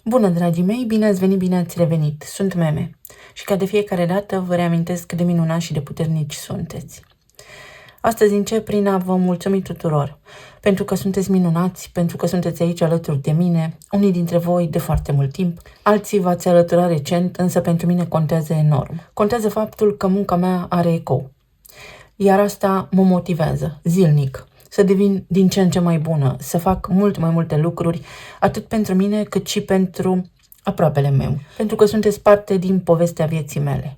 Bună, dragii mei, bine ați venit, bine ați revenit. Sunt Meme și ca de fiecare dată vă reamintesc cât de minunați și de puternici sunteți. Astăzi încep prin a vă mulțumi tuturor, pentru că sunteți minunați, pentru că sunteți aici alături de mine, unii dintre voi de foarte mult timp, alții v-ați alăturat recent, însă pentru mine contează enorm. Contează faptul că munca mea are ecou, iar asta mă motivează zilnic să devin din ce în ce mai bună, să fac mult mai multe lucruri, atât pentru mine cât și pentru aproapele meu, pentru că sunteți parte din povestea vieții mele.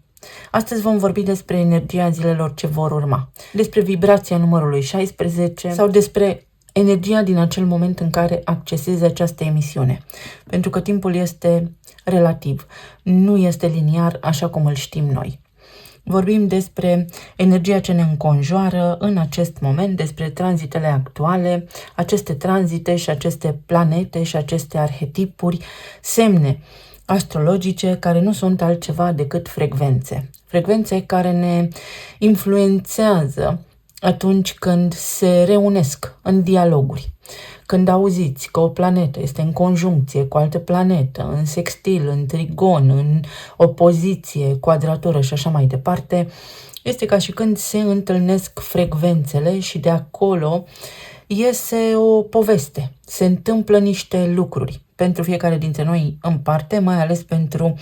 Astăzi vom vorbi despre energia zilelor ce vor urma, despre vibrația numărului 16 sau despre energia din acel moment în care accesezi această emisiune, pentru că timpul este relativ, nu este liniar așa cum îl știm noi. Vorbim despre energia ce ne înconjoară în acest moment, despre tranzitele actuale, aceste tranzite și aceste planete și aceste arhetipuri, semne astrologice care nu sunt altceva decât frecvențe. Frecvențe care ne influențează atunci când se reunesc în dialoguri. Când auziți că o planetă este în conjuncție cu altă planetă, în sextil, în trigon, în opoziție, quadratură și așa mai departe, este ca și când se întâlnesc frecvențele și de acolo iese o poveste. Se întâmplă niște lucruri pentru fiecare dintre noi în parte, mai ales pentru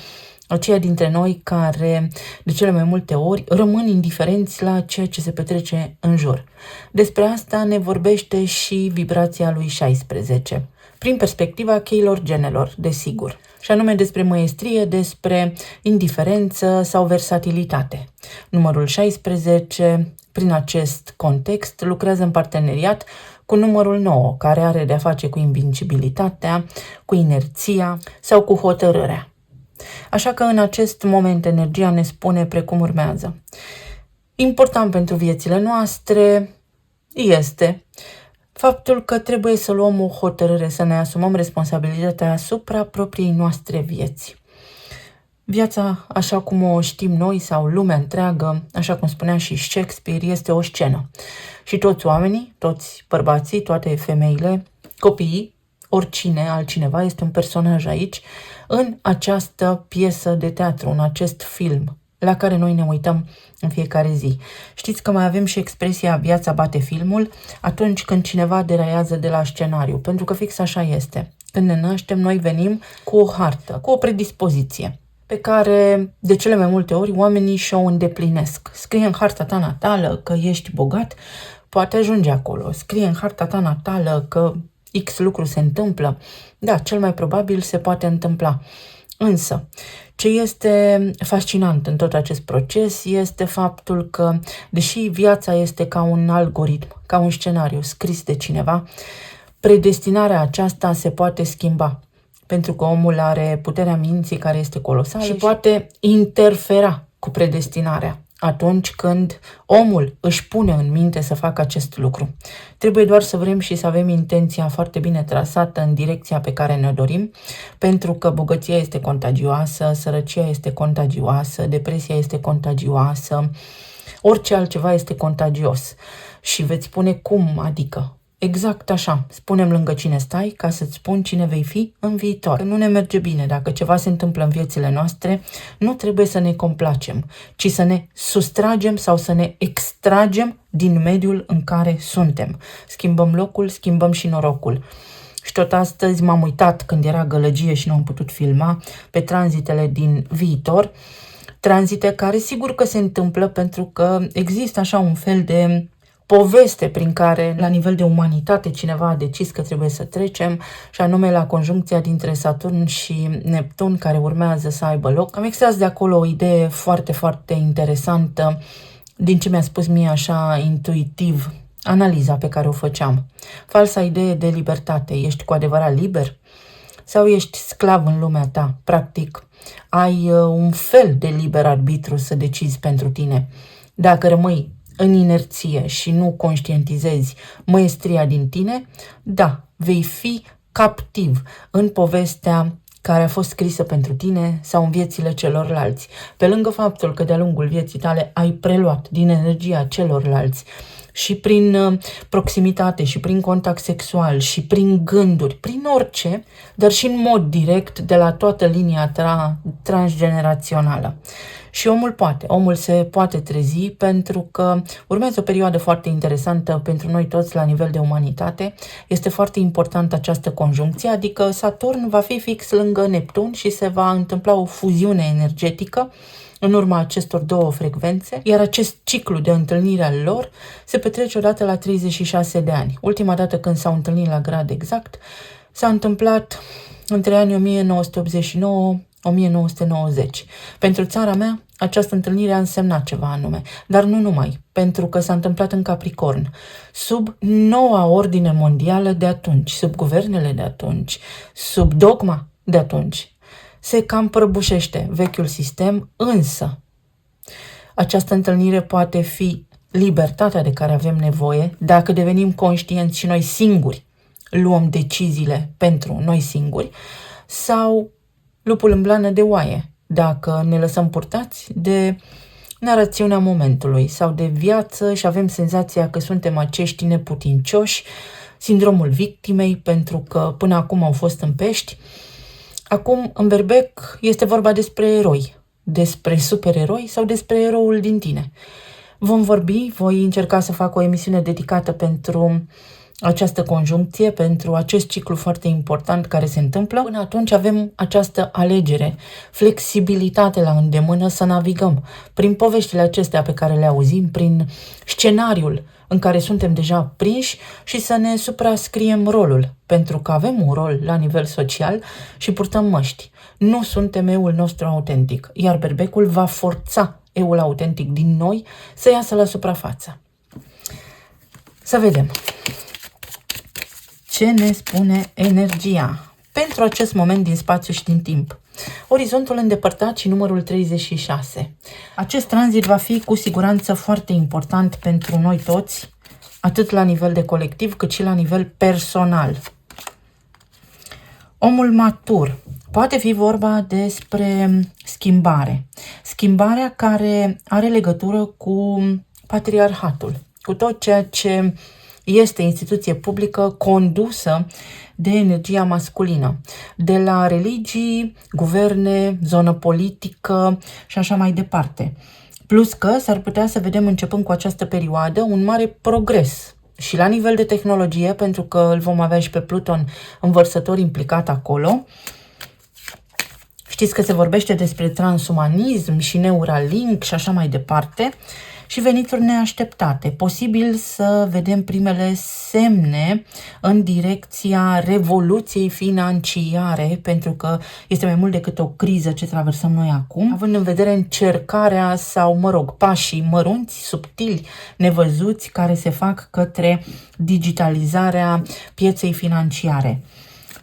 aceia dintre noi care de cele mai multe ori rămân indiferenți la ceea ce se petrece în jur. Despre asta ne vorbește și vibrația lui 16, prin perspectiva cheilor genelor, desigur, și anume despre măiestrie, despre indiferență sau versatilitate. Numărul 16, prin acest context, lucrează în parteneriat cu numărul 9, care are de-a face cu invincibilitatea, cu inerția sau cu hotărârea. Așa că în acest moment energia ne spune precum urmează. Important pentru viețile noastre este faptul că trebuie să luăm o hotărâre, să ne asumăm responsabilitatea asupra propriei noastre vieți. Viața, așa cum o știm noi sau lumea întreagă, așa cum spunea și Shakespeare, este o scenă. Și toți oamenii, toți bărbații, toate femeile, copiii, oricine altcineva este un personaj aici, în această piesă de teatru, în acest film, la care noi ne uităm în fiecare zi. Știți că mai avem și expresia viața bate filmul atunci când cineva deraiază de la scenariu, pentru că fix așa este. Când ne naștem, noi venim cu o hartă, cu o predispoziție, pe care de cele mai multe ori oamenii și-o îndeplinesc. Scrie în harta ta natală că ești bogat, poate ajunge acolo. Scrie în harta ta natală că X lucru se întâmplă, da, cel mai probabil se poate întâmpla. Însă, ce este fascinant în tot acest proces este faptul că, deși viața este ca un algoritm, ca un scenariu scris de cineva, predestinarea aceasta se poate schimba. Pentru că omul are puterea minții care este colosală și poate interfera cu predestinarea atunci când omul își pune în minte să facă acest lucru. Trebuie doar să vrem și să avem intenția foarte bine trasată în direcția pe care ne dorim, pentru că bogăția este contagioasă, sărăcia este contagioasă, depresia este contagioasă, orice altceva este contagios. Și veți spune cum, adică? Exact așa, spunem lângă cine stai ca să-ți spun cine vei fi în viitor. Că nu ne merge bine, dacă ceva se întâmplă în viețile noastre, nu trebuie să ne complacem, ci să ne sustragem sau să ne extragem din mediul în care suntem. Schimbăm locul, schimbăm și norocul. Și tot astăzi m-am uitat când era gălăgie și nu am putut filma pe tranzitele din viitor, tranzite care sigur că se întâmplă pentru că există așa un fel de poveste prin care, la nivel de umanitate, cineva a decis că trebuie să trecem, și anume la conjuncția dintre Saturn și Neptun, care urmează să aibă loc. Am extras de acolo o idee foarte, foarte interesantă din ce mi-a spus mie așa intuitiv analiza pe care o făceam. Falsa idee de libertate. Ești cu adevărat liber? Sau ești sclav în lumea ta? Practic, ai un fel de liber arbitru să decizi pentru tine. Dacă rămâi în inerție și nu conștientizezi măiestria din tine, da, vei fi captiv în povestea care a fost scrisă pentru tine sau în viețile celorlalți. Pe lângă faptul că de-a lungul vieții tale ai preluat din energia celorlalți și prin proximitate, și prin contact sexual, și prin gânduri, prin orice, dar și în mod direct de la toată linia transgenerațională. Și omul se poate trezi pentru că urmează o perioadă foarte interesantă pentru noi toți la nivel de umanitate. Este foarte importantă această conjuncție, adică Saturn va fi fix lângă Neptun și se va întâmpla o fuziune energetică în urma acestor două frecvențe, iar acest ciclu de întâlnire al lor se petrece odată la 36 de ani. Ultima dată când s-au întâlnit la grad exact s-a întâmplat între anii 1989-1990. Pentru țara mea, această întâlnire a însemnat ceva anume, dar nu numai, pentru că s-a întâmplat în Capricorn, sub noua ordine mondială de atunci, sub guvernele de atunci, sub dogma de atunci. Se cam prăbușește vechiul sistem, însă această întâlnire poate fi libertatea de care avem nevoie dacă devenim conștienți și noi singuri luăm deciziile pentru noi singuri, sau lupul în blană de oaie, dacă ne lăsăm purtați de narațiunea momentului sau de viață și avem senzația că suntem acești neputincioși, sindromul victimei, pentru că până acum au fost în pești. Acum, în berbec, este vorba despre eroi, despre supereroi sau despre eroul din tine. Vom vorbi, voi încerca să fac o emisiune dedicată pentru această conjuncție, pentru acest ciclu foarte important care se întâmplă. Până atunci avem această alegere, flexibilitate la îndemână să navigăm prin poveștile acestea pe care le auzim, prin scenariul în care suntem deja prinși și să ne suprascriem rolul, pentru că avem un rol la nivel social și purtăm măști. Nu suntem eul nostru autentic, iar berbecul va forța eul autentic din noi să iasă la suprafață. Să vedem ce ne spune energia pentru acest moment din spațiu și din timp. Orizontul îndepărtat și numărul 36. Acest tranzit va fi cu siguranță foarte important pentru noi toți, atât la nivel de colectiv cât și la nivel personal. Omul matur. Poate fi vorba despre schimbare. Schimbarea care are legătură cu patriarhatul, cu tot ceea ce este instituție publică condusă de energia masculină, de la religii, guverne, zonă politică și așa mai departe. Plus că s-ar putea să vedem începând cu această perioadă un mare progres și la nivel de tehnologie, pentru că îl vom avea și pe Pluton învărsător implicat acolo. Știți că se vorbește despre transumanism și Neuralink și așa mai departe. Și venituri neașteptate. Posibil să vedem primele semne în direcția revoluției financiare, pentru că este mai mult decât o criză ce traversăm noi acum, având în vedere încercarea sau, pașii mărunți, subtili, nevăzuți, care se fac către digitalizarea pieței financiare.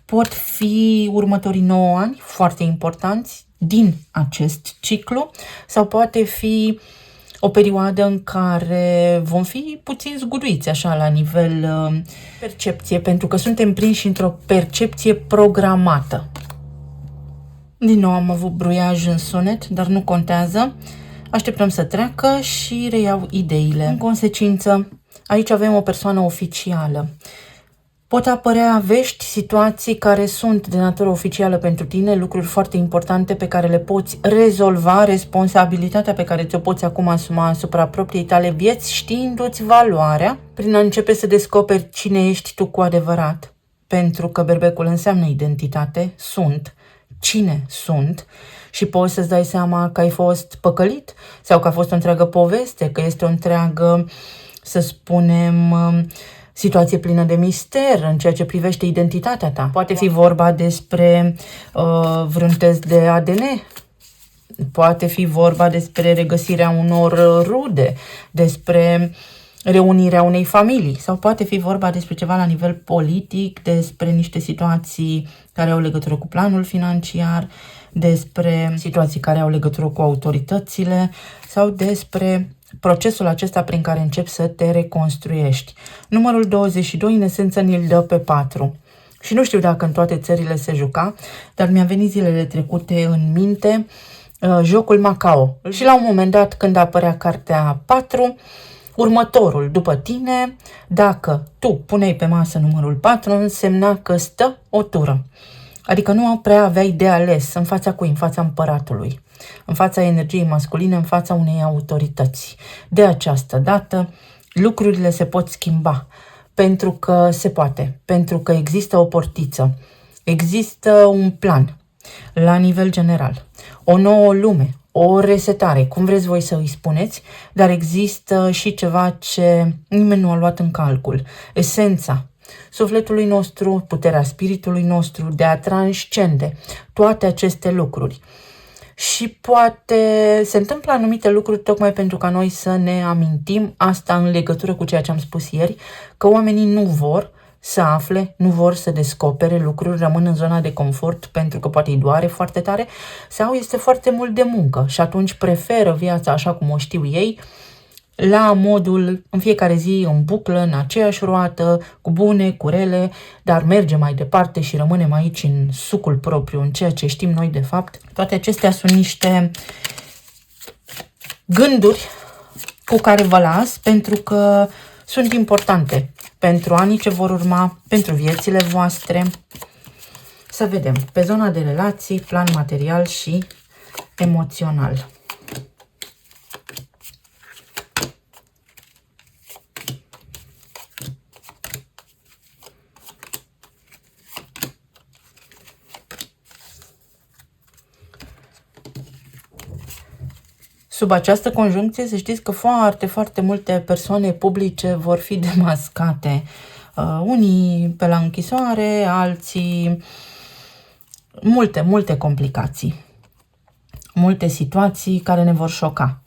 Pot fi următorii 9 ani foarte importanți din acest ciclu, sau poate fi o perioadă în care vom fi puțin zguduiți așa la nivel percepție, pentru că suntem prinși într-o percepție programată. Din nou am avut bruiaj în sunet, dar nu contează. Așteptăm să treacă și reiau ideile. În consecință, aici avem o persoană oficială. Pot apărea vești, situații care sunt de natură oficială pentru tine, lucruri foarte importante pe care le poți rezolva, responsabilitatea pe care ți-o poți acum asuma asupra propriei tale vieți, știindu-ți valoarea, prin a începe să descoperi cine ești tu cu adevărat. Pentru că berbecul înseamnă identitate, cine sunt, și poți să-ți dai seama că ai fost păcălit sau că a fost o întreagă poveste, că este o întreagă, să spunem, situație plină de mister în ceea ce privește identitatea ta. Poate fi vorba despre vreun test de ADN, poate fi vorba despre regăsirea unor rude, despre reunirea unei familii, sau poate fi vorba despre ceva la nivel politic, despre niște situații care au legătură cu planul financiar, despre situații care au legătură cu autoritățile sau despre procesul acesta prin care începi să te reconstruiești. Numărul 22, în esență, ni-l dă pe 4. Și nu știu dacă în toate țările se juca, dar mi-a venit zilele trecute în minte jocul Macao. Și la un moment dat, când apărea cartea 4, următorul după tine, dacă tu puneai pe masă numărul 4, însemna că stă o tură. Adică nu prea aveai de ales în fața cui? În fața împăratului, în fața energiei masculine, în fața unei autorități. De această dată lucrurile se pot schimba, pentru că se poate, pentru că există o portiță, există un plan la nivel general, o nouă lume, o resetare, cum vreți voi să îi spuneți, dar există și ceva ce nimeni nu a luat în calcul, esența sufletului nostru, puterea spiritului nostru de a transcende toate aceste lucruri. Și poate se întâmplă anumite lucruri tocmai pentru ca noi să ne amintim asta în legătură cu ceea ce am spus ieri, că oamenii nu vor să afle, nu vor să descopere lucruri, rămân în zona de confort pentru că poate îi doare foarte tare sau este foarte mult de muncă și atunci preferă viața așa cum o știu ei, la modul în fiecare zi în buclă, în aceeași roată, cu bune, cu rele, dar mergem mai departe și rămânem aici în sucul propriu, în ceea ce știm noi de fapt. Toate acestea sunt niște gânduri cu care vă las pentru că sunt importante pentru anii ce vor urma, pentru viețile voastre. Să vedem, pe zona de relații, plan material și emoțional. Sub această conjuncție, să știți că foarte, foarte multe persoane publice vor fi demascate. Unii pe la închisoare, alții... Multe complicații. Multe situații care ne vor șoca.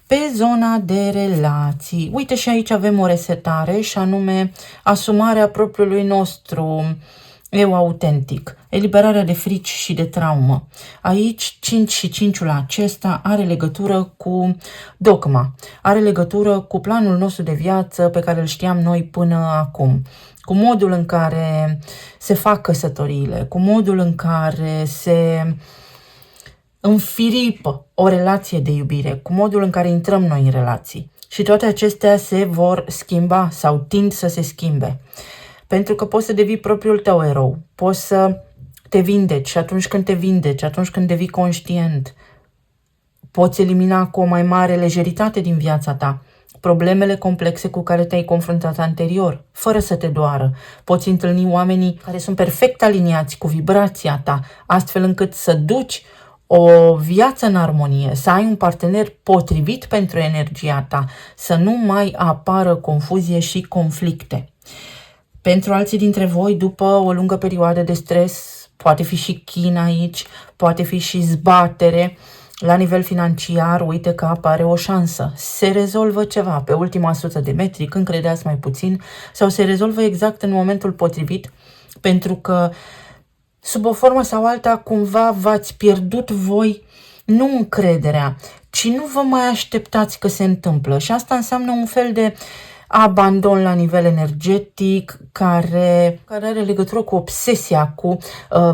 Pe zona de relații, uite și aici avem o resetare și anume asumarea propriului nostru eu autentic, eliberarea de frici și de traumă. Aici 5 și 5-ul acesta are legătură cu dogma, are legătură cu planul nostru de viață pe care îl știam noi până acum, cu modul în care se fac căsătoriile, cu modul în care se înfiripă o relație de iubire, cu modul în care intrăm noi în relații. Și toate acestea se vor schimba sau tind să se schimbe. Pentru că poți să devii propriul tău erou, poți să te vindeci și atunci când te vindeci, atunci când devii conștient, poți elimina cu o mai mare lejeritate din viața ta problemele complexe cu care te-ai confruntat anterior, fără să te doară. Poți întâlni oamenii care sunt perfect aliniați cu vibrația ta, astfel încât să duci o viață în armonie, să ai un partener potrivit pentru energia ta, să nu mai apară confuzie și conflicte. Pentru alții dintre voi, după o lungă perioadă de stres, poate fi și chin aici, poate fi și zbatere, la nivel financiar, uite că apare o șansă. Se rezolvă ceva pe ultima 100 de metri, când credeați mai puțin, sau se rezolvă exact în momentul potrivit, pentru că sub o formă sau alta cumva v-ați pierdut voi nu încrederea, ci nu vă mai așteptați că se întâmplă. Și asta înseamnă un fel de abandon la nivel energetic care are legătură cu obsesia, cu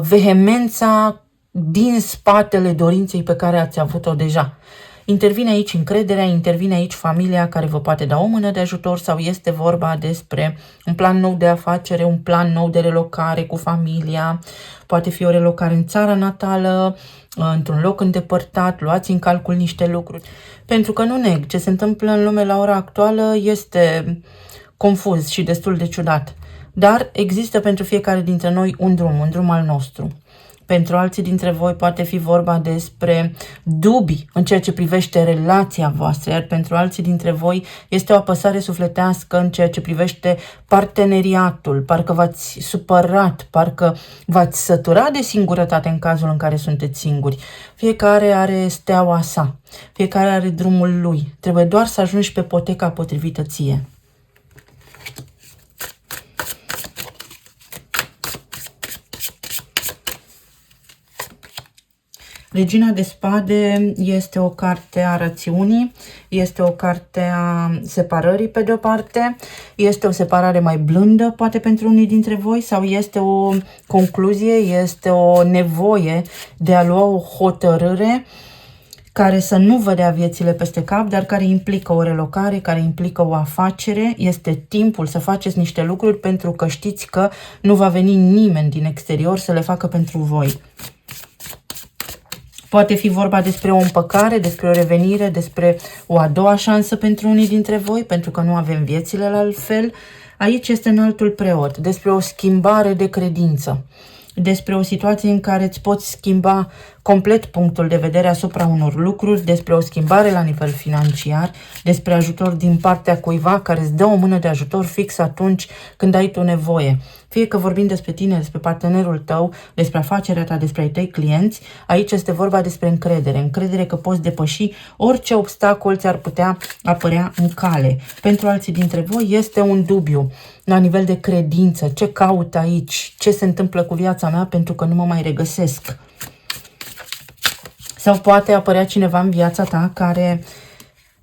vehemența din spatele dorinței pe care ați avut-o deja. Intervine aici încrederea, intervine aici familia care vă poate da o mână de ajutor sau este vorba despre un plan nou de afacere, un plan nou de relocare cu familia, poate fi o relocare în țara natală, într-un loc îndepărtat, luați în calcul niște lucruri. Pentru că nu neg, ce se întâmplă în lume la ora actuală este confuz și destul de ciudat. Dar există pentru fiecare dintre noi un drum al nostru. Pentru alții dintre voi poate fi vorba despre dubii în ceea ce privește relația voastră, iar pentru alții dintre voi este o apăsare sufletească în ceea ce privește parteneriatul, parcă v-ați supărat, parcă v-ați săturat de singurătate în cazul în care sunteți singuri. Fiecare are steaua sa, fiecare are drumul lui, trebuie doar să ajungi pe poteca potrivită ție. Regina de Spade este o carte a rațiunii, este o carte a separării pe de-o parte, este o separare mai blândă poate pentru unii dintre voi sau este o concluzie, este o nevoie de a lua o hotărâre care să nu vă dea viețile peste cap, dar care implică o relocare, care implică o afacere. Este timpul să faceți niște lucruri pentru că știți că nu va veni nimeni din exterior să le facă pentru voi. Poate fi vorba despre o împăcare, despre o revenire, despre o a doua șansă pentru unii dintre voi, pentru că nu avem viețile la altfel. Aici este înaltul preot, despre o schimbare de credință, despre o situație în care îți poți schimba complet punctul de vedere asupra unor lucruri, despre o schimbare la nivel financiar, despre ajutor din partea cuiva care îți dă o mână de ajutor fix atunci când ai tu nevoie. Fie că vorbim despre tine, despre partenerul tău, despre afacerea ta, despre ai tăi clienți, aici este vorba despre încredere. Încredere că poți depăși orice obstacol ți-ar putea apărea în cale. Pentru alții dintre voi este un dubiu la nivel de credință. Ce caut aici? Ce se întâmplă cu viața mea pentru că nu mă mai regăsesc? Sau poate apărea cineva în viața ta care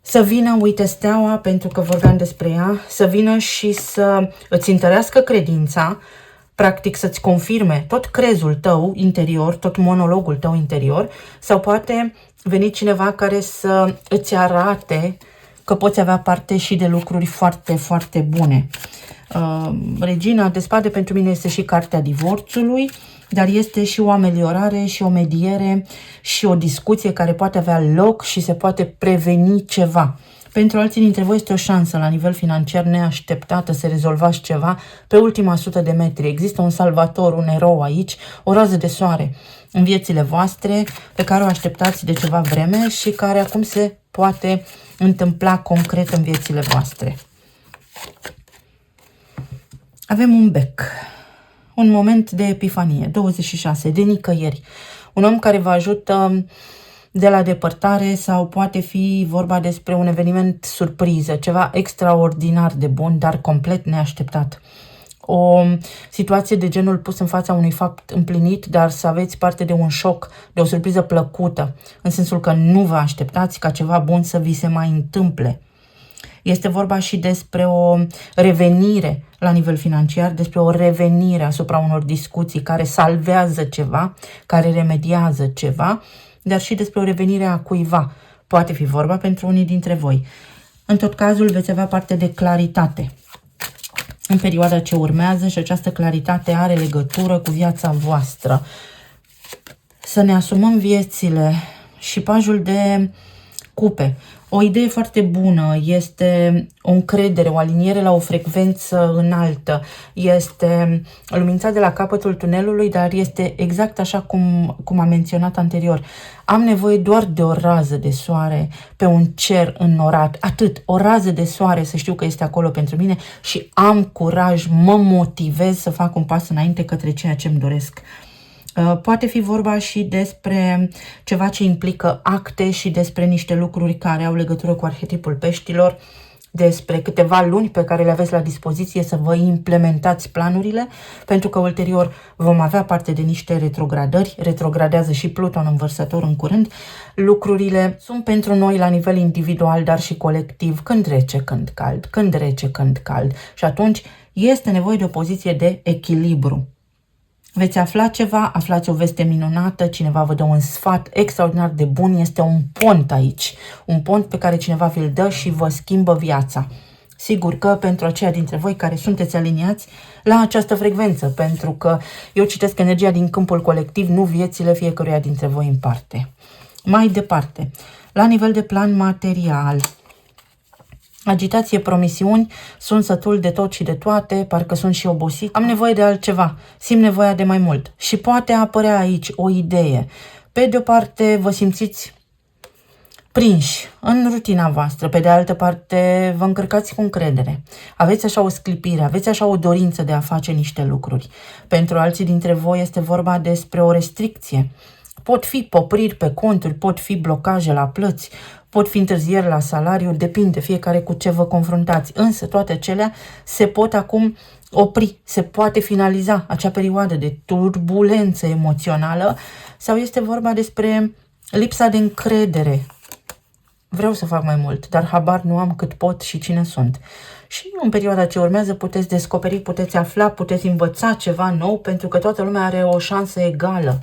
să vină, uite steaua, pentru că vorbeam despre ea, să vină și să îți întărească credința, practic să-ți confirme tot crezul tău interior, tot monologul tău interior, sau poate veni cineva care să îți arate că poți avea parte și de lucruri foarte, foarte bune. Regina de spade pentru mine este și cartea divorțului, dar este și o ameliorare și o mediere și o discuție care poate avea loc și se poate preveni ceva. Pentru alții dintre voi este o șansă la nivel financiar neașteptată să rezolvați ceva pe ultima 100 de metri. Există un salvator, un erou aici, o rază de soare în viețile voastre pe care o așteptați de ceva vreme și care acum se poate întâmpla concret în viețile voastre. Avem un bec. Un moment de epifanie, 26, de nicăieri. Un om care vă ajută de la depărtare sau poate fi vorba despre un eveniment surpriză, ceva extraordinar de bun, dar complet neașteptat. O situație de genul pus în fața unui fapt împlinit, dar să aveți parte de un șoc, de o surpriză plăcută, în sensul că nu vă așteptați ca ceva bun să vi se mai întâmple. Este vorba și despre o revenire la nivel financiar, despre o revenire asupra unor discuții care salvează ceva, care remediază ceva, dar și despre o revenire a cuiva. Poate fi vorba pentru unii dintre voi. În tot cazul veți avea parte de claritate în perioada ce urmează și această claritate are legătură cu viața voastră. Să ne asumăm viețile și pajul de cupe. O idee foarte bună este o încredere, o aliniere la o frecvență înaltă. Este lumința de la capătul tunelului, dar este exact așa cum am menționat anterior. Am nevoie doar de o rază de soare pe un cer înnorat. Atât, o rază de soare să știu că este acolo pentru mine și am curaj, mă motivez să fac un pas înainte către ceea ce îmi doresc. Poate fi vorba și despre ceva ce implică acte și despre niște lucruri care au legătură cu arhetipul peștilor, despre câteva luni pe care le aveți la dispoziție să vă implementați planurile, pentru că ulterior vom avea parte de niște retrogradări, retrogradează și Pluton în Vărsător în curând. Lucrurile sunt pentru noi la nivel individual, dar și colectiv, când rece, când cald, când rece, când cald. Și atunci este nevoie de o poziție de echilibru. Veți afla ceva, aflați o veste minunată, cineva vă dă un sfat extraordinar de bun, este un pont aici, un pont pe care cineva vi-l dă și vă schimbă viața. Sigur că pentru aceia dintre voi care sunteți aliniați la această frecvență, pentru că eu citesc energia din câmpul colectiv, nu viețile fiecăruia dintre voi în parte. Mai departe, la nivel de plan material, agitație, promisiuni, sunt sătul de tot și de toate, parcă sunt și obosit. Am nevoie de altceva, simt nevoia de mai mult. Și poate apărea aici o idee. Pe de o parte vă simțiți prinși în rutina voastră, pe de altă parte vă încărcați cu încredere. Aveți așa o sclipire, aveți așa o dorință de a face niște lucruri. Pentru alții dintre voi este vorba despre o restricție. Pot fi popriri pe conturi, pot fi blocaje la plăți, pot fi întârzieri la salariu, depinde fiecare cu ce vă confruntați. Însă toate acelea se pot acum opri, se poate finaliza acea perioadă de turbulență emoțională sau este vorba despre lipsa de încredere. Vreau să fac mai mult, dar habar nu am cât pot și cine sunt. Și în perioada ce urmează puteți descoperi, puteți afla, puteți învăța ceva nou, pentru că toată lumea are o șansă egală.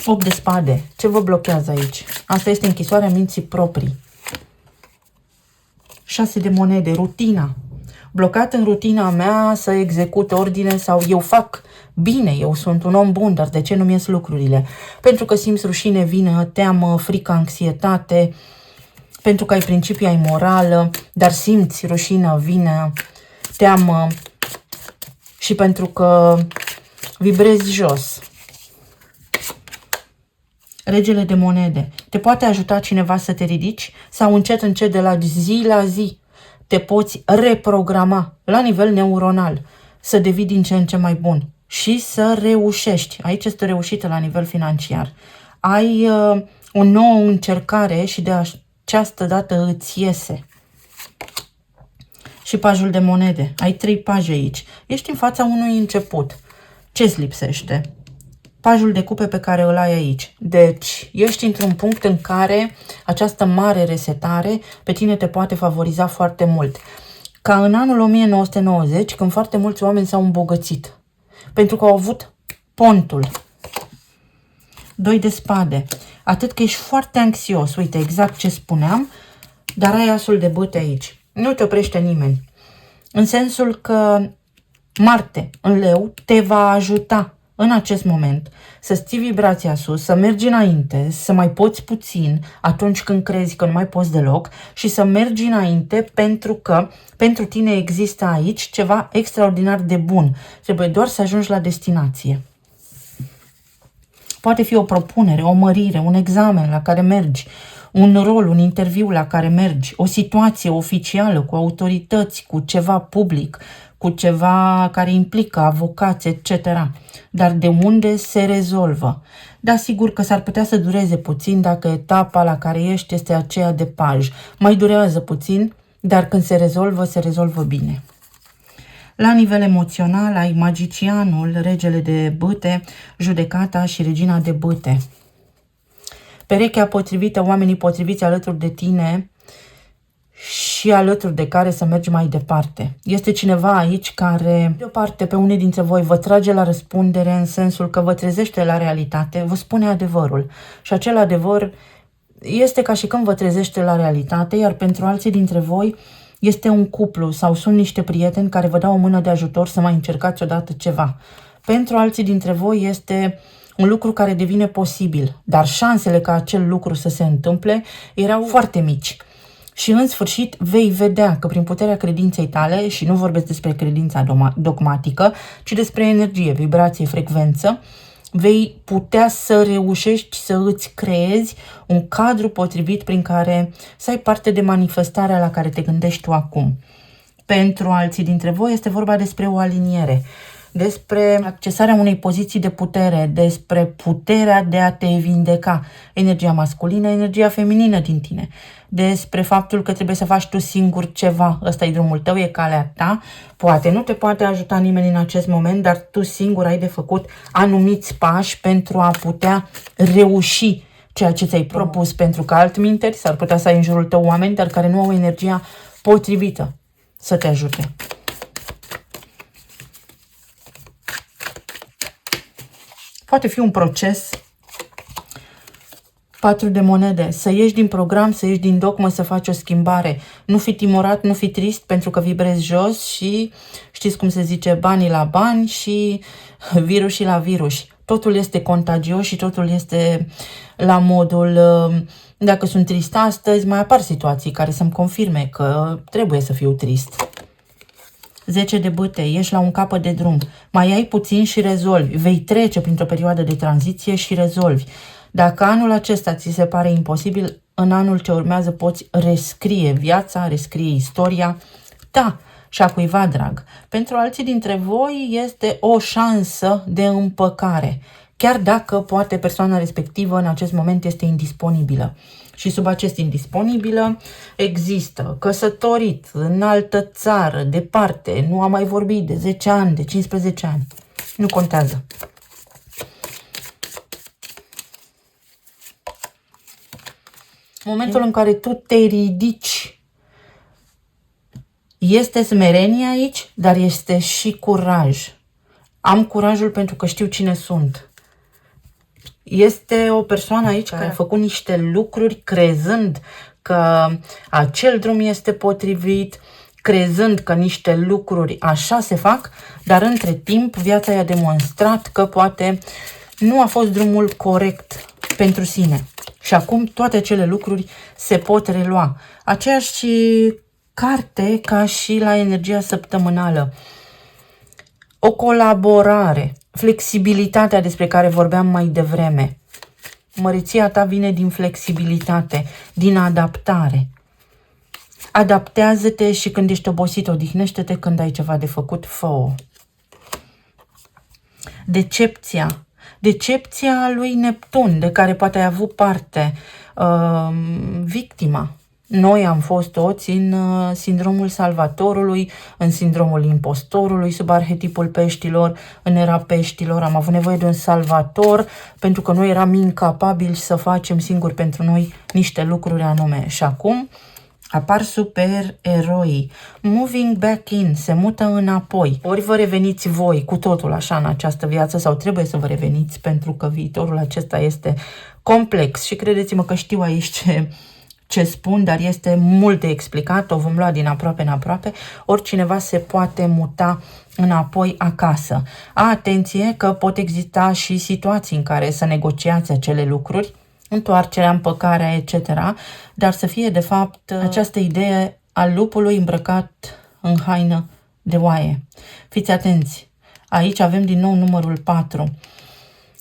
8 de spade. Ce vă blochează aici? Asta este închisoarea minții proprii. 6 de monede. Rutina. Blocat în rutina mea să execut ordine sau eu fac bine, eu sunt un om bun, dar de ce nu-mi ies lucrurile? Pentru că simți rușine, vină, teamă, frică, anxietate, pentru că ai principii, ai morală, dar simți rușină, vină, teamă și pentru că vibrezi jos. Regele de monede. Te poate ajuta cineva să te ridici sau încet de la zi la zi te poți reprograma la nivel neuronal să devii din ce în ce mai bun și să reușești. Aici este o reușită la nivel financiar. Ai o nouă încercare și de această dată îți iese. Și pajul de monede. Ai 3 paje aici. Ești în fața unui început. Ce-ți lipsește? Pajul de cupe pe care îl ai aici. Deci, ești într-un punct în care această mare resetare pe tine te poate favoriza foarte mult. Ca în anul 1990, când foarte mulți oameni s-au îmbogățit. Pentru că au avut pontul. 2 de spade. Atât că ești foarte anxios. Uite, exact ce spuneam, dar ai asul de bâte aici. Nu te oprește nimeni. În sensul că Marte, în leu, te va ajuta în acest moment să ții vibrația sus, să mergi înainte, să mai poți puțin atunci când crezi că nu mai poți deloc și să mergi înainte pentru că pentru tine există aici ceva extraordinar de bun. Trebuie doar să ajungi la destinație. Poate fi o propunere, o mărire, un examen la care mergi, un rol, un interviu la care mergi, o situație oficială cu autorități, cu ceva public, cu ceva care implică avocați, etc. Dar de unde se rezolvă? Da, sigur că s-ar putea să dureze puțin dacă etapa la care ești este aceea de paj. Mai durează puțin, dar când se rezolvă bine. La nivel emoțional ai magicianul, regele de bâte, judecata și regina de bâte. Perechea potrivită, oamenii potriviți alături de tine și alături de care să mergi mai departe. Este cineva aici care, de o parte, pe unii dintre voi vă trage la răspundere în sensul că vă trezește la realitate, vă spune adevărul. Și acel adevăr este ca și când vă trezește la realitate, iar pentru alții dintre voi este un cuplu sau sunt niște prieteni care vă dau o mână de ajutor să mai încercați odată ceva. Pentru alții dintre voi este un lucru care devine posibil, dar șansele ca acel lucru să se întâmple erau foarte mici. Și în sfârșit vei vedea că prin puterea credinței tale, și nu vorbesc despre credința dogmatică, ci despre energie, vibrație, frecvență, vei putea să reușești să îți creezi un cadru potrivit prin care să ai parte de manifestarea la care te gândești tu acum. Pentru alții dintre voi este vorba despre o aliniere, despre accesarea unei poziții de putere, despre puterea de a te vindeca, energia masculină, energia feminină din tine, despre faptul că trebuie să faci tu singur ceva, ăsta e drumul tău, e calea ta, poate nu te poate ajuta nimeni în acest moment, dar tu singur ai de făcut anumiți pași pentru a putea reuși ceea ce ți-ai propus, pentru că altminteri s-ar putea să ai în jurul tău oameni, dar care nu au energia potrivită să te ajute. Poate fi un proces. 4 de monede. Să ieși din program, să ieși din dogmă, să faci o schimbare. Nu fi timorat, nu fi trist pentru că vibrezi jos și știți cum se zice, banii la bani și virusii la virus. Totul este contagios și totul este la modul, dacă sunt trist astăzi, mai apar situații care să-mi confirme că trebuie să fiu trist. 10 de bâte, ești la un capăt de drum, mai ai puțin și rezolvi, vei trece printr-o perioadă de tranziție și rezolvi. Dacă anul acesta ți se pare imposibil, în anul ce urmează poți rescrie viața, rescrie istoria ta și a cuiva drag. Pentru alții dintre voi este o șansă de împăcare, chiar dacă poate persoana respectivă în acest moment este indisponibilă. Și sub acest indisponibilă există căsătorit, în altă țară, departe, nu am mai vorbit de 10 ani, de 15 ani. Nu contează. Momentul în care tu te ridici, este smerenie aici, dar este și curaj. Am curajul pentru că știu cine sunt. Este o persoană aici care a făcut niște lucruri crezând că acel drum este potrivit, crezând că niște lucruri așa se fac, dar între timp viața i-a demonstrat că poate nu a fost drumul corect pentru sine. Și acum toate acele lucruri se pot relua. Aceeași carte ca și la energia săptămânală. O colaborare, flexibilitatea despre care vorbeam mai devreme. Măreția ta vine din flexibilitate, din adaptare. Adaptează-te și când ești obosit, odihnește-te, când ai ceva de făcut, fă-o. Decepția. Decepția lui Neptun, de care poate ai avut parte victima. Noi am fost toți în sindromul salvatorului, în sindromul impostorului, sub arhetipul peștilor, în era peștilor. Am avut nevoie de un salvator pentru că noi eram incapabili să facem singuri pentru noi niște lucruri anume. Și acum apar supereroii. Moving back in, se mută înapoi. Ori vă reveniți voi cu totul așa în această viață sau trebuie să vă reveniți pentru că viitorul acesta este complex și credeți-mă că știu aici ce spun, dar este mult de explicat, o vom lua din aproape în aproape. Oricineva se poate muta înapoi acasă. Atenție că pot exista și situații în care să negociați acele lucruri, întoarcerea, împăcarea, etc., dar să fie de fapt această idee a lupului îmbrăcat în haină de oaie. Fiți atenți, aici avem din nou numărul 4.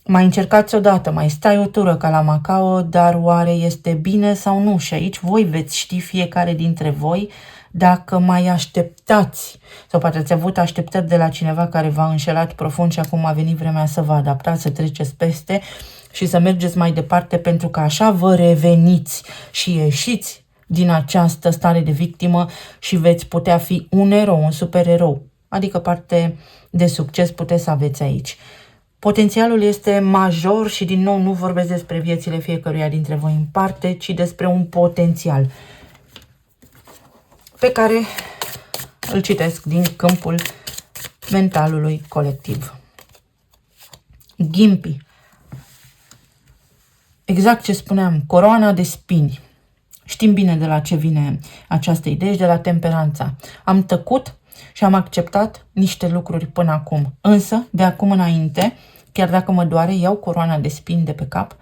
Mai încercați odată, mai stai o tură ca la Macao, dar oare este bine sau nu? Și aici voi veți ști, fiecare dintre voi, dacă mai așteptați sau poate ați avut așteptări de la cineva care v-a înșelat profund și acum a venit vremea să vă adaptați, să treceți peste și să mergeți mai departe, pentru că așa vă reveniți și ieșiți din această stare de victimă și veți putea fi un erou, un supererou, adică parte de succes puteți să aveți aici. Potențialul este major și din nou nu vorbesc despre viețile fiecăruia dintre voi în parte, ci despre un potențial pe care îl citesc din câmpul mentalului colectiv. Ghimpi. Exact ce spuneam, coroana de spini. Știm bine de la ce vine această idee și de la temperanța. Am tăcut și am acceptat niște lucruri până acum. Însă, de acum înainte, chiar dacă mă doare, iau coroana de spini de pe cap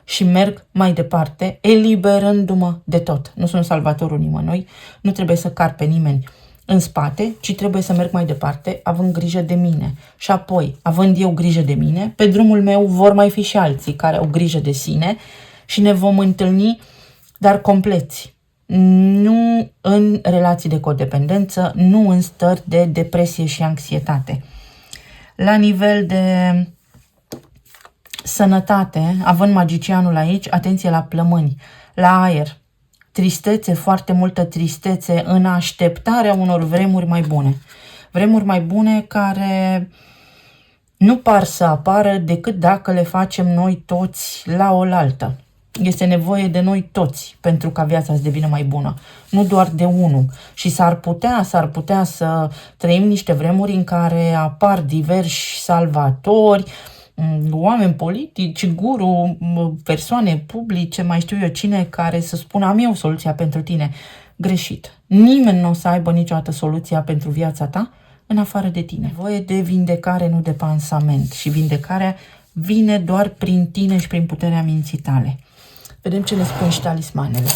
și merg mai departe, eliberându-mă de tot. Nu sunt salvatorul nimănui, nu trebuie să car pe nimeni în spate, ci trebuie să merg mai departe, având grijă de mine. Și apoi, având eu grijă de mine, pe drumul meu vor mai fi și alții care au grijă de sine și ne vom întâlni, dar compleți. Nu în relații de codependență, nu în stări de depresie și anxietate. La nivel de sănătate, având magicianul aici, atenție la plămâni, la aer, tristețe, foarte multă tristețe în așteptarea unor vremuri mai bune. Vremuri mai bune care nu par să apară decât dacă le facem noi toți la oaltă. Este nevoie de noi toți pentru ca viața să devină mai bună, nu doar de unul. Și s-ar putea să trăim niște vremuri în care apar diversi salvatori, oameni politici, guru, persoane publice, mai știu eu cine, care să spună am eu soluția pentru tine. Greșit. Nimeni nu o să aibă niciodată soluția pentru viața ta în afară de tine. Nevoie de vindecare, nu de pansament. Și vindecarea vine doar prin tine și prin puterea minții tale. Vedem ce ne spun și talismanele.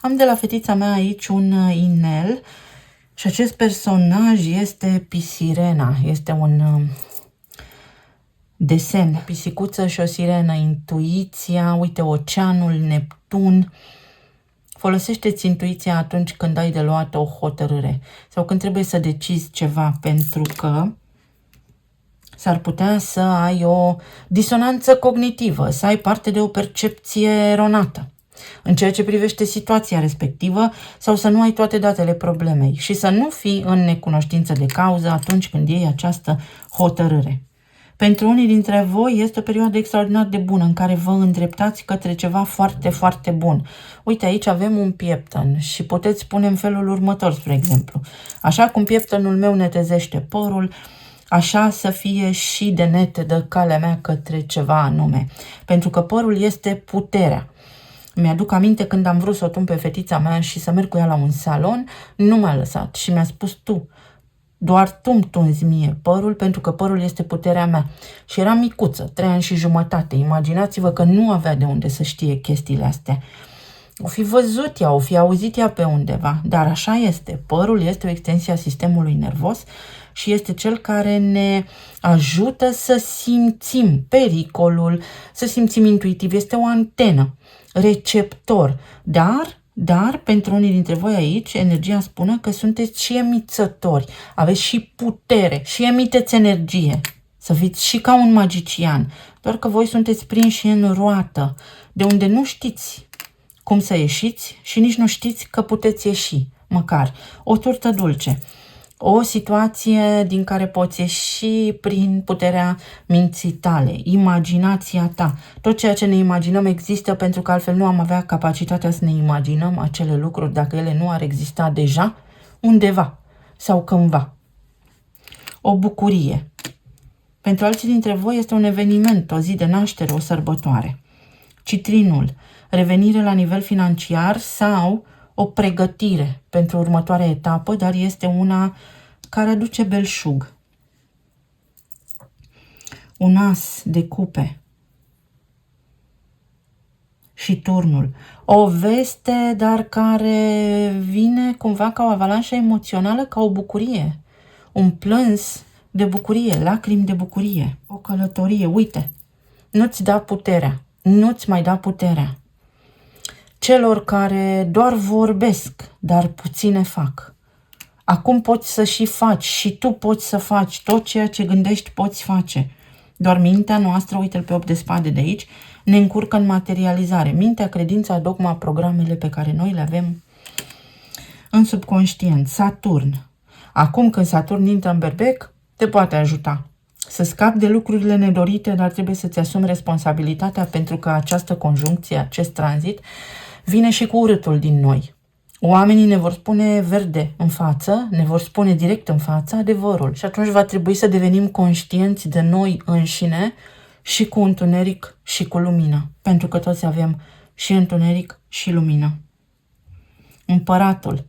Am de la fetița mea aici un inel și acest personaj este Pisirena. Este un desen. Pisicuță și o sirenă, intuiția, uite, oceanul, Neptun. Folosește-ți intuiția atunci când ai de luat o hotărâre sau când trebuie să decizi ceva, pentru că s-ar putea să ai o disonanță cognitivă, să ai parte de o percepție eronată în ceea ce privește situația respectivă sau să nu ai toate datele problemei și să nu fii în necunoștință de cauză atunci când iei această hotărâre. Pentru unii dintre voi este o perioadă extraordinar de bună în care vă îndreptați către ceva foarte, foarte bun. Uite, aici avem un pieptăn și puteți spune în felul următor, spre exemplu. Așa cum pieptănul meu netezește părul, așa să fie și de netedă calea mea către ceva anume. Pentru că părul este puterea. Mi-aduc aminte când am vrut să o tun pe fetița mea și să merg cu ea la un salon, nu m-a lăsat și mi-a spus tu. Doar tu îmi tunzi mie părul, pentru că părul este puterea mea. Și eram micuță, 3 ani și jumătate. Imaginați-vă că nu avea de unde să știe chestiile astea. O fi văzut ea, o fi auzit ea pe undeva, dar așa este. Părul este o extensie a sistemului nervos și este cel care ne ajută să simțim pericolul, să simțim intuitiv. Este o antenă, receptor, dar pentru unii dintre voi aici, energia spune că sunteți și emițători, aveți și putere și emiteți energie. Să fiți și ca un magician, doar că voi sunteți prinși în roată, de unde nu știți cum să ieșiți și nici nu știți că puteți ieși, măcar. O turtă dulce, o situație din care poți ieși prin puterea minții tale, imaginația ta. Tot ceea ce ne imaginăm există, pentru că altfel nu am avea capacitatea să ne imaginăm acele lucruri dacă ele nu ar exista deja undeva sau cândva. O bucurie. Pentru alții dintre voi este un eveniment, o zi de naștere, o sărbătoare. Citrinul, revenire la nivel financiar sau o pregătire pentru următoarea etapă, dar este una care aduce belșug. Un as de cupe și turnul. O veste, dar care vine cumva ca o avalanșă emoțională, ca o bucurie. Un plâns de bucurie, lacrimi de bucurie. O călătorie, uite, nu-ți da puterea, nu-ți mai da puterea. Celor care doar vorbesc, dar puține fac. Acum poți să și faci și tu poți să faci tot ceea ce gândești poți face. Doar mintea noastră, uite-l pe 8 de spade de aici, ne încurcă în materializare. Mintea, credința, dogma, programele pe care noi le avem în subconștient. Saturn. Acum când Saturn intră în berbec, te poate ajuta să scapi de lucrurile nedorite, dar trebuie să-ți asumi responsabilitatea, pentru că această conjuncție, acest tranzit, vine și cu urâtul din noi. Oamenii ne vor spune verde în față, ne vor spune direct în față adevărul și atunci va trebui să devenim conștienți de noi înșine și cu întuneric și cu lumină, pentru că toți avem și întuneric și lumină. Împăratul.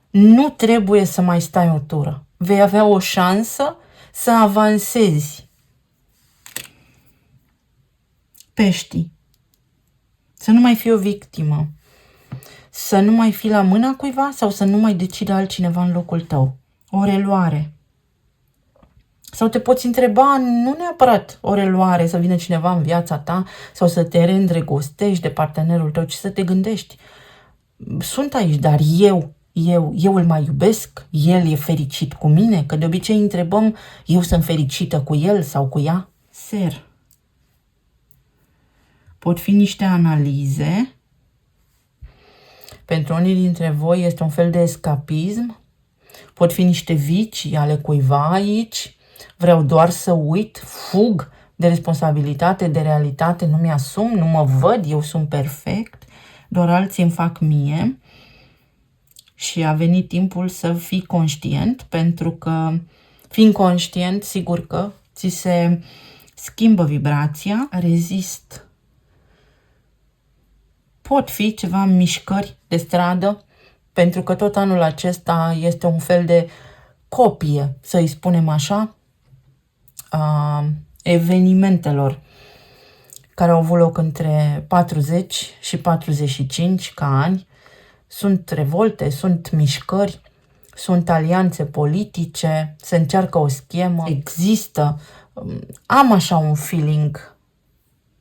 Nu trebuie să mai stai o tură. Vei avea o șansă să avansezi. Peștii. Să nu mai fii o victimă. Să nu mai fii la mâna cuiva sau să nu mai decide altcineva în locul tău. O reluare. Sau te poți întreba, nu neapărat o reluare, să vină cineva în viața ta sau să te reîndrăgostești de partenerul tău, ci să te gândești. Sunt aici, dar eu îl mai iubesc? El e fericit cu mine? Că de obicei întrebăm, eu sunt fericită cu el sau cu ea? Ser. Pot fi niște analize. Pentru unii dintre voi este un fel de escapism. Pot fi niște vicii ale cuiva aici. Vreau doar să uit, fug de responsabilitate, de realitate, nu mi-asum, nu mă văd, eu sunt perfect, doar alții îmi fac mie. Și a venit timpul să fii conștient, pentru că fiind conștient, sigur că ți se schimbă vibrația, rezist. Pot fi ceva mișcări de stradă, pentru că tot anul acesta este un fel de copie, să-i spunem așa, a evenimentelor care au avut loc între 40 și 45 ca ani. Sunt revolte, sunt mișcări, sunt alianțe politice, se încearcă o schemă, există. Am așa un feeling,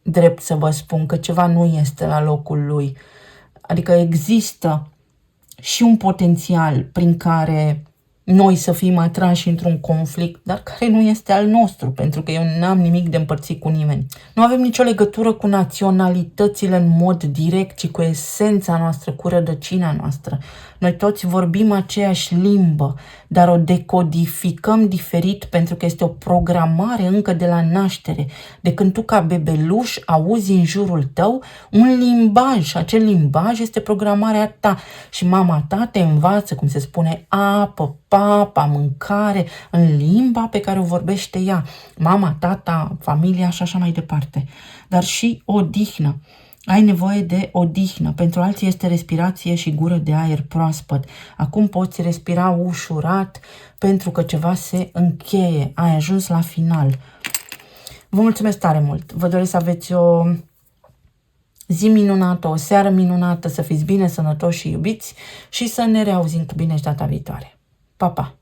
drept să vă spun, că ceva nu este la locul lui. Adică există și un potențial prin care noi să fim atrași într-un conflict, dar care nu este al nostru, pentru că eu n-am nimic de împărțit cu nimeni. Nu avem nicio legătură cu naționalitățile în mod direct, ci cu esența noastră, cu rădăcina noastră. Noi toți vorbim aceeași limbă, dar o decodificăm diferit pentru că este o programare încă de la naștere. De când tu ca bebeluș auzi în jurul tău un limbaj și acel limbaj este programarea ta și mama ta te învață cum se spune apă, papa, mâncare în limba pe care o vorbește ea. Mama, tata, familia și așa mai departe. Dar și odihnă. Ai nevoie de odihnă. Pentru alții este respirație și gură de aer proaspăt. Acum poți respira ușurat pentru că ceva se încheie. Ai ajuns la final. Vă mulțumesc tare mult. Vă doresc să aveți o zi minunată, o seară minunată, să fiți bine, sănătoși și iubiți și să ne reauzim cu bine și data viitoare. Pa, pa!